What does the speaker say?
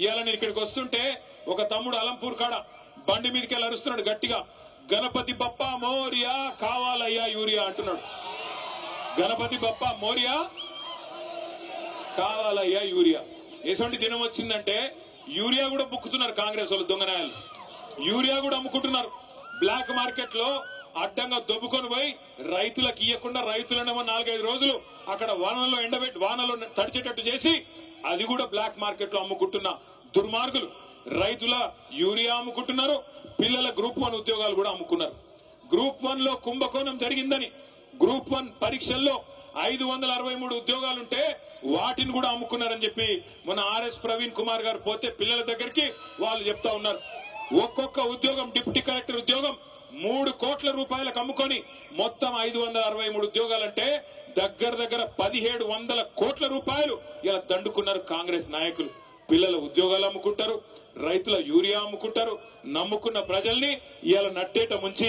ఇవాళ నేను ఇక్కడికి వస్తుంటే ఒక తమ్ముడు అలంపూర్ కాడ బండి మీదకి వెళ్ళి అరుస్తున్నాడు గట్టిగా, గణపతి బప్పా మోరియా కావాలయ్యా యూరియా అంటున్నాడు. గణపతి బప్పా మోరియా కావాలయ్యా యూరియా. ఎటువంటి దినం వచ్చిందంటే యూరియా కూడా బుక్కుతున్నారు కాంగ్రెస్ వాళ్ళు, దొంగనాయాలు యూరియా కూడా అమ్ముకుంటున్నారు. బ్లాక్ మార్కెట్ లో అడ్డంగా దొబ్బుకొని పోయి రైతులకు ఇవ్వకుండా రైతులనేమో 4-5 రోజులు అక్కడ వానలో ఎండబెట్టి వానలో తడిచేటట్టు చేసి అది కూడా బ్లాక్ మార్కెట్ లో అమ్ముకుంటున్న దుర్మార్గులు రైతుల యూరియా అమ్ముకుంటున్నారు. పిల్లల గ్రూప్ 1 ఉద్యోగాలు కూడా అమ్ముకున్నారు. గ్రూప్ 1 లో కుంభకోణం జరిగిందని, గ్రూప్ 1 పరీక్షల్లో 563 ఉద్యోగాలుంటే వాటిని కూడా అమ్ముకున్నారని చెప్పి మొన్న ఆర్ఎస్ ప్రవీణ్ కుమార్ గారు పోతే పిల్లల దగ్గరికి వాళ్ళు చెప్తా ఉన్నారు. ఒక్కొక్క ఉద్యోగం డిప్యూటీ కలెక్టర్ ఉద్యోగం 3 కోట్ల రూపాయలకు అమ్ముకొని మొత్తం 563 ఉద్యోగాలంటే దగ్గర 1700 కోట్ల రూపాయలు ఇలా దండుకున్నారు కాంగ్రెస్ నాయకులు. పిల్లల ఉద్యోగాలు అమ్ముకుంటారు, రైతుల యూరియా అమ్ముకుంటారు, నమ్ముకున్న ప్రజల్ని ఇలా నట్టేట ముంచి